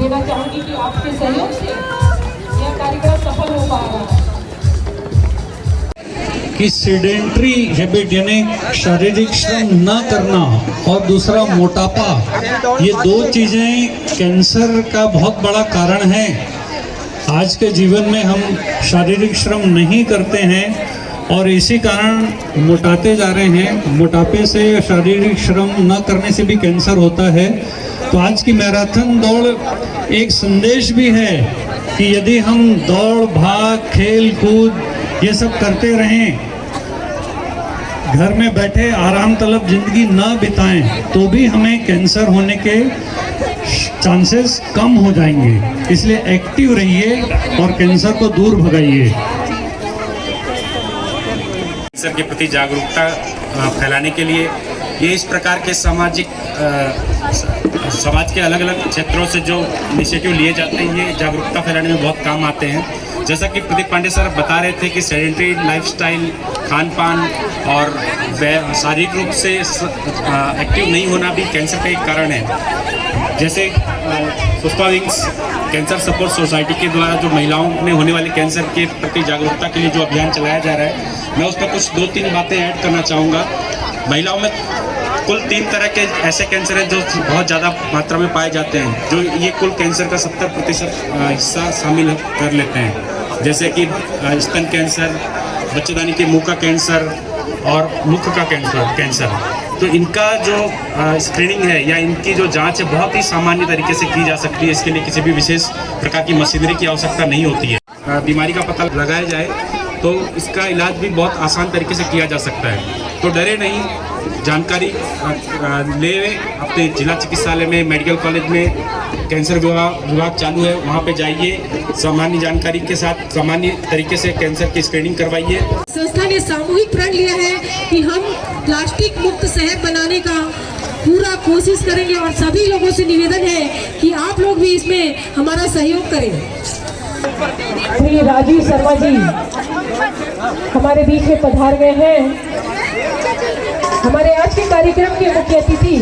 देना चाहूंगी कि आपके सहयोग से यह कार्यक्रम सफल हो पा रहा है। कि सेडेंट्री हैबिट यानी शारीरिक श्रम न करना और दूसरा मोटापा, ये दो चीज़ें कैंसर का बहुत बड़ा कारण है। आज के जीवन में हम शारीरिक श्रम नहीं करते हैं और इसी कारण मोटाते जा रहे हैं। मोटापे से शारीरिक श्रम न करने से भी कैंसर होता है। तो आज की मैराथन दौड़ एक संदेश भी है कि यदि हम दौड़ भाग खेल कूद ये सब करते रहें, घर में बैठे आराम तलब जिंदगी ना बिताएं, तो भी हमें कैंसर होने के चांसेस कम हो जाएंगे। इसलिए एक्टिव रहिए और कैंसर को दूर भगाइए। कैंसर के प्रति जागरूकता फैलाने के लिए ये इस प्रकार के समाज के अलग अलग क्षेत्रों से जो इनिशिएटिव लिए जाते हैं, ये जागरूकता फैलाने में बहुत काम आते हैं। जैसा कि प्रदीप पांडे सर बता रहे थे कि सेडेंटरी लाइफस्टाइल, खान पान और शारीरिक रूप से एक्टिव नहीं होना भी कैंसर का एक कारण है। जैसे Pushpa wings cancer support society के द्वारा जो महिलाओं में होने वाले कैंसर के प्रति जागरूकता के लिए जो अभियान चलाया जा रहा है, मैं उसमें कुछ 2-3 बातें ऐड करना चाहूँगा। महिलाओं में कुल 3 तरह के ऐसे कैंसर हैं जो बहुत ज़्यादा मात्रा में पाए जाते हैं, जो ये कुल कैंसर का 70% हिस्सा शामिल कर लेते हैं। जैसे कि स्तन कैंसर, बच्चेदानी के मुंह का कैंसर और मुख का कैंसर। तो इनका जो स्क्रीनिंग है या इनकी जो जांच है बहुत ही सामान्य तरीके से की जा सकती है। इसके लिए किसी भी विशेष प्रकार की मशीनरी की आवश्यकता नहीं होती है। बीमारी का पता लगाया जाए तो इसका इलाज भी बहुत आसान तरीके से किया जा सकता है। तो डरे नहीं, जानकारी ले अपने जिला चिकित्सालय में, मेडिकल कॉलेज में कैंसर विभाग चालू है, वहाँ पे जाइए, सामान्य जानकारी के साथ सामान्य तरीके से कैंसर की स्क्रीनिंग करवाइए। संस्था ने सामूहिक प्रण लिया है कि हम प्लास्टिक मुक्त शहर बनाने का पूरा कोशिश करेंगे और सभी लोगों से निवेदन है कि आप लोग भी इसमें हमारा सहयोग करें। श्री राजीव शर्मा जी हमारे बीच में पधार गए हैं। हमारे आज के कार्यक्रम के मुख्य अतिथि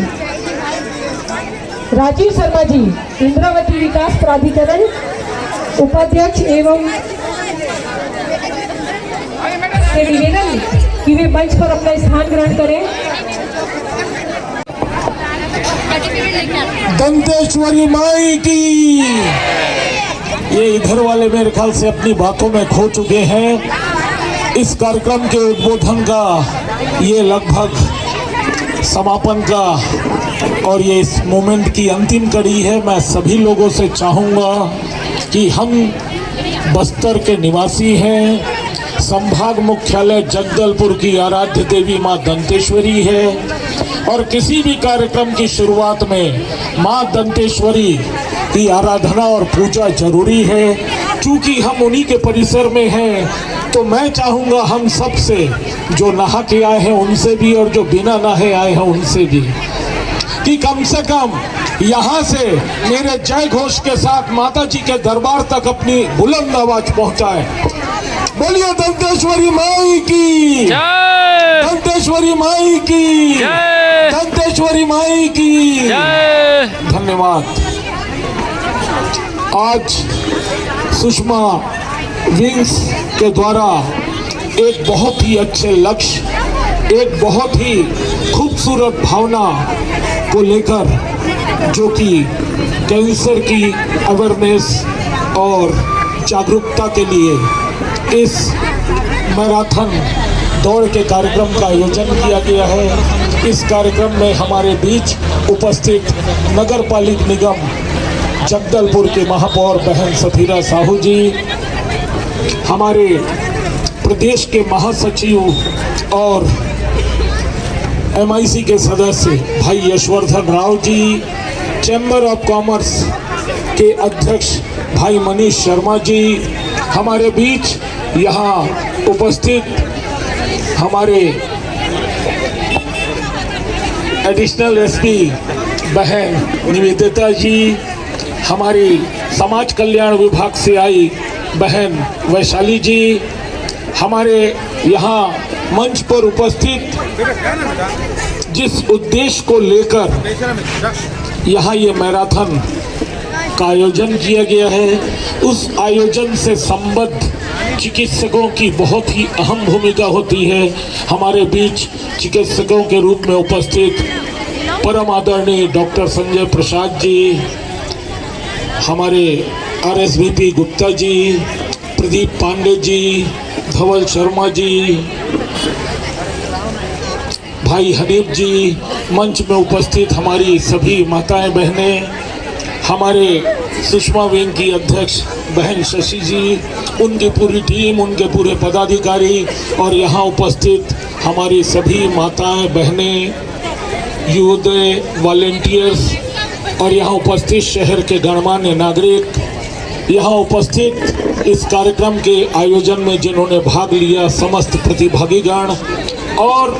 राजीव शर्मा जी, इंद्रावती विकास प्राधिकरण उपाध्यक्ष एवं से निवेदन कि वे मंच पर अपना स्थान ग्रहण करें। दंतेश्वरी माई की। ये इधर वाले मेरे ख्याल से अपनी बातों में खो चुके हैं। इस कार्यक्रम के उद्बोधन का ये लगभग समापन का और ये इस मोमेंट की अंतिम कड़ी है। मैं सभी लोगों से चाहूँगा कि हम बस्तर के निवासी हैं, संभाग मुख्यालय जगदलपुर की आराध्य देवी माँ दंतेश्वरी है और किसी भी कार्यक्रम की शुरुआत में माँ दंतेश्वरी की आराधना और पूजा जरूरी है। चूँकि हम उन्हीं के परिसर में हैं, तो मैं चाहूँगा हम सब से, जो नहा के आए हैं उनसे भी और जो बिना नहाए आए हैं उनसे भी, कि कम से कम यहाँ से मेरे जय घोष के साथ माता जी के दरबार तक अपनी बुलंद आवाज पहुँचाए। बोलिए दंतेश्वरी माई की जय, दंतेश्वरी माई की जय, दंतेश्वरी माई की जय। धन्यवाद। आज सुषमा विंग्स के द्वारा एक बहुत ही अच्छे लक्ष्य, एक बहुत ही खूबसूरत भावना को लेकर, जो कि कैंसर की अवेयरनेस और जागरूकता के लिए इस मैराथन दौड़ के कार्यक्रम का आयोजन किया गया है। इस कार्यक्रम में हमारे बीच उपस्थित नगर पालिका निगम जगदलपुर के महापौर बहन सफीरा साहू जी, हमारे प्रदेश के महासचिव और MIC के सदस्य भाई Yashvardhan Rao ji, chamber of commerce के अध्यक्ष भाई मनीष शर्मा जी, हमारे बीच यहाँ उपस्थित हमारे एडिशनल SP बहन निवेदिता जी, हमारी समाज कल्याण विभाग से आई बहन वैशाली जी, हमारे यहाँ मंच पर उपस्थित जिस उद्देश्य को लेकर यहाँ ये मैराथन का आयोजन किया गया है। उस आयोजन से संबद्ध चिकित्सकों की बहुत ही अहम भूमिका होती है। हमारे बीच चिकित्सकों के रूप में उपस्थित परम आदरणीय डॉक्टर संजय प्रसाद जी, हमारे RSVP गुप्ता जी, प्रदीप पांडे जी, धवल शर्मा जी, भाई हनीफ जी, मंच में उपस्थित हमारी सभी माताएं बहनें, हमारे सुषमा विंग की अध्यक्ष बहन शशि जी, उनकी पूरी टीम, उनके पूरे पदाधिकारी और यहाँ उपस्थित हमारी सभी माताएं बहनें, युवदय वॉलेंटियर्स और यहाँ उपस्थित शहर के गणमान्य नागरिक, यहाँ उपस्थित इस कार्यक्रम के आयोजन में जिन्होंने भाग लिया समस्त प्रतिभागीगण, और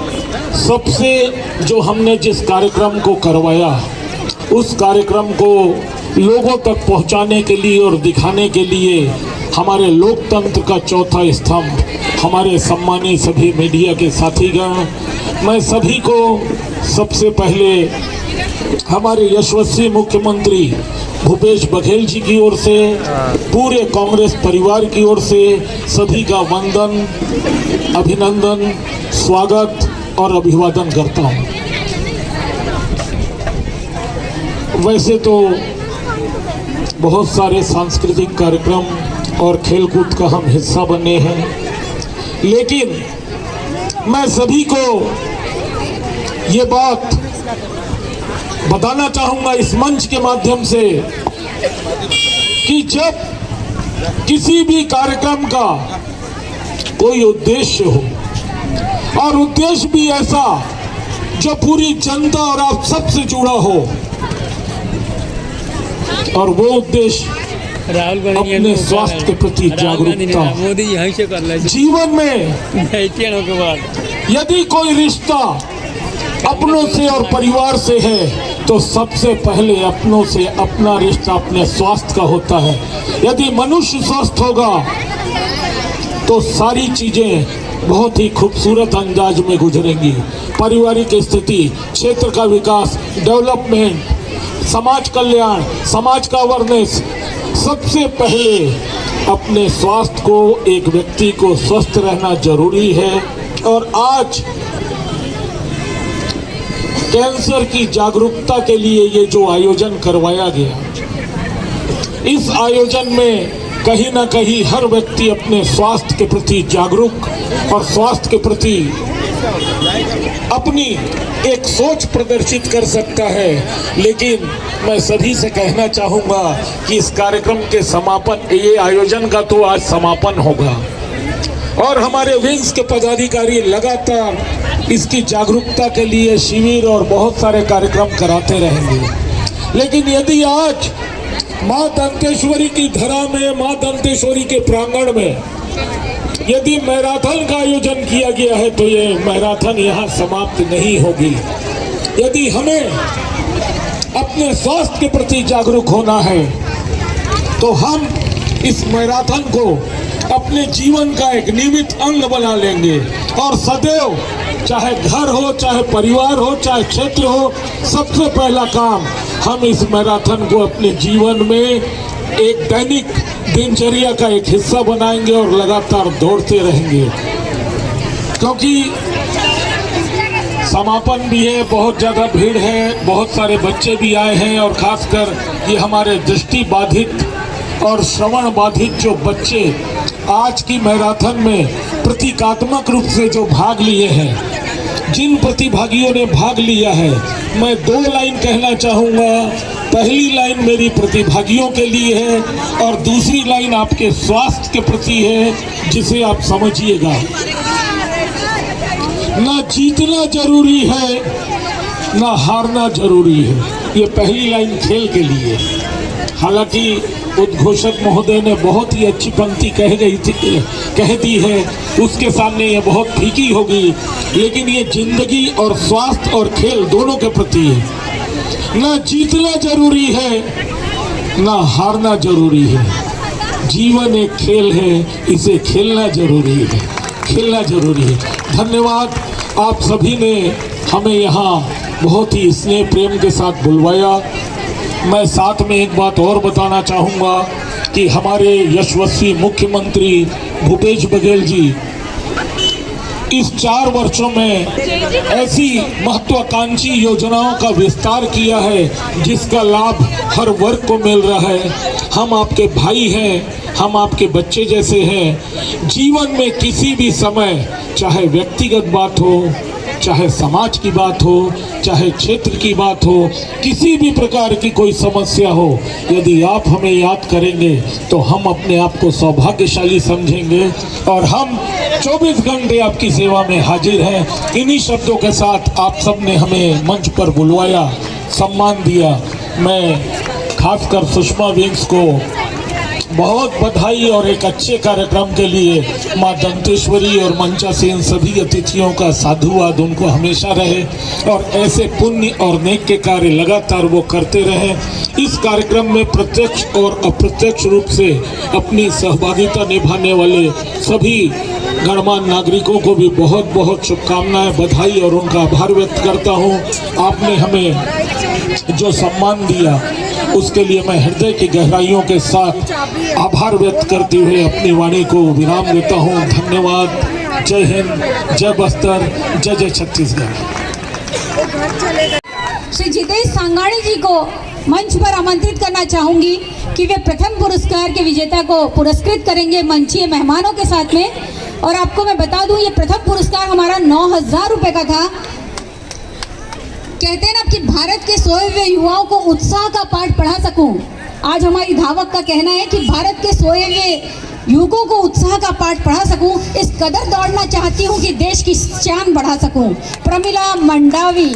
सबसे जो हमने जिस कार्यक्रम को करवाया उस कार्यक्रम को लोगों तक पहुंचाने के लिए और दिखाने के लिए हमारे लोकतंत्र का चौथा स्तंभ हमारे सम्मानित सभी मीडिया के साथीगण, मैं सभी को सबसे पहले हमारे यशस्वी मुख्यमंत्री भूपेश बघेल जी की ओर से, पूरे कांग्रेस परिवार की ओर से सभी का वंदन, अभिनंदन, स्वागत और अभिवादन करता हूं। वैसे तो बहुत सारे सांस्कृतिक कार्यक्रम और खेलकूद का हम हिस्सा बने हैं, लेकिन मैं सभी को ये बात बताना चाहूंगा इस मंच के माध्यम से कि जब किसी भी कार्यक्रम का कोई उद्देश्य हो, और उद्देश्य भी ऐसा जो पूरी जनता और आप सबसे जुड़ा हो, और वो उद्देश्य अपने स्वास्थ्य के प्रति जागरूकता, जीवन में यदि कोई रिश्ता अपनों से और परिवार से है तो सबसे पहले अपनों से अपना रिश्ता अपने स्वास्थ्य का होता है। यदि मनुष्य स्वस्थ होगा तो सारी चीजें बहुत ही खूबसूरत अंदाज में गुजरेंगी। पारिवारिक स्थिति, क्षेत्र का विकास, डेवलपमेंट, समाज कल्याण, समाज का अवेयरनेस, सबसे पहले अपने स्वास्थ्य को, एक व्यक्ति को स्वस्थ रहना जरूरी है। और आज कैंसर की जागरूकता के लिए ये जो आयोजन करवाया गया, इस आयोजन में कहीं ना कहीं हर व्यक्ति अपने स्वास्थ्य के प्रति जागरूक और स्वास्थ्य के प्रति अपनी एक सोच प्रदर्शित कर सकता है। लेकिन मैं सभी से कहना चाहूँगा कि इस कार्यक्रम के समापन, ये आयोजन का तो आज समापन होगा और हमारे विंग्स के पदाधिकारी लगातार इसकी जागरूकता के लिए शिविर और बहुत सारे कार्यक्रम कराते रहेंगे। लेकिन यदि आज माँ दंतेश्वरी की धरा में, माँ दंतेश्वरी के प्रांगण में यदि मैराथन का आयोजन किया गया है तो ये मैराथन यहाँ समाप्त नहीं होगी। यदि हमें अपने स्वास्थ्य के प्रति जागरूक होना है तो हम इस मैराथन को अपने जीवन का एक नियमित अंग बना लेंगे और सदैव, चाहे घर हो, चाहे परिवार हो, चाहे क्षेत्र हो, सबसे पहला काम हम इस मैराथन को अपने जीवन में एक दैनिक दिनचर्या का एक हिस्सा बनाएंगे और लगातार दौड़ते रहेंगे। क्योंकि समापन भी है, बहुत ज़्यादा भीड़ है, बहुत सारे बच्चे भी आए हैं और खासकर ये हमारे दृष्टि बाधित और श्रवण बाधित जो बच्चे आज की मैराथन में प्रतीकात्मक रूप से जो भाग लिए हैं, जिन प्रतिभागियों ने भाग लिया है, मैं 2 लाइन कहना चाहूँगा। पहली लाइन मेरी प्रतिभागियों के लिए है और दूसरी लाइन आपके स्वास्थ्य के प्रति है, जिसे आप समझिएगा। ना जीतना जरूरी है, ना हारना जरूरी है। ये पहली लाइन खेल के लिए। हालांकि उद्घोषक महोदय ने बहुत ही अच्छी पंक्ति कह दी है, उसके सामने ये बहुत फीकी होगी, लेकिन ये जिंदगी और स्वास्थ्य और खेल दोनों के प्रति है। ना जीतना जरूरी है, ना हारना जरूरी है। जीवन एक खेल है, इसे खेलना जरूरी है, खेलना जरूरी है। धन्यवाद, आप सभी ने हमें यहाँ बहुत ही स्नेह प्रेम के साथ बुलवाया मैं साथ में एक बात और बताना चाहूँगा कि हमारे यशस्वी मुख्यमंत्री भूपेश बघेल जी इस 4 वर्षों में ऐसी महत्वाकांक्षी योजनाओं का विस्तार किया है जिसका लाभ हर वर्ग को मिल रहा है। हम आपके भाई हैं, हम आपके बच्चे जैसे हैं। जीवन में किसी भी समय, चाहे व्यक्तिगत बात हो, चाहे समाज की बात हो, चाहे क्षेत्र की बात हो, किसी भी प्रकार की कोई समस्या हो, यदि आप हमें याद करेंगे तो हम अपने आप को सौभाग्यशाली समझेंगे और हम 24 घंटे आपकी सेवा में हाजिर हैं। इन्हीं शब्दों के साथ आप सब ने हमें मंच पर बुलवाया, सम्मान दिया। मैं खासकर सुषमा विंग्स को बहुत बधाई और एक अच्छे कार्यक्रम के लिए माँ दंतेश्वरी और मंचासीन सभी अतिथियों का साधुवाद उनको हमेशा रहे और ऐसे पुण्य और नेक के कार्य लगातार वो करते रहे। इस कार्यक्रम में प्रत्यक्ष और अप्रत्यक्ष रूप से अपनी सहभागिता निभाने वाले सभी गणमान्य नागरिकों को भी बहुत बहुत शुभकामनाएं, बधाई और उनका आभार व्यक्त करता हूँ। आपने हमें जो सम्मान दिया उसके लिए मैं हृदय की गहराइयों के साथ आभार व्यक्त करते हुए अपनी वाणी को विराम देता हूँ। धन्यवाद। जय हिंद, जय बस्तर, जय जय छत्तीसगढ़। श्री जितेश सांगाणी जी को मंच पर आमंत्रित करना चाहूंगी कि वे प्रथम पुरस्कार के विजेता को पुरस्कृत करेंगे मंचीय मेहमानों के साथ में। और आपको मैं बता दूं, ये प्रथम पुरस्कार हमारा 9,000 रुपए का था। कहते हैं ना कि भारत के सोए हुए युवाओं को उत्साह का पाठ पढ़ा सकूं। आज हमारी धावक का कहना है कि भारत के सोए हुए युवकों को उत्साह का पाठ पढ़ा सकूं। इस कदर दौड़ना चाहती हूं कि देश की शान बढ़ा सकूं। प्रमिला मंडावी।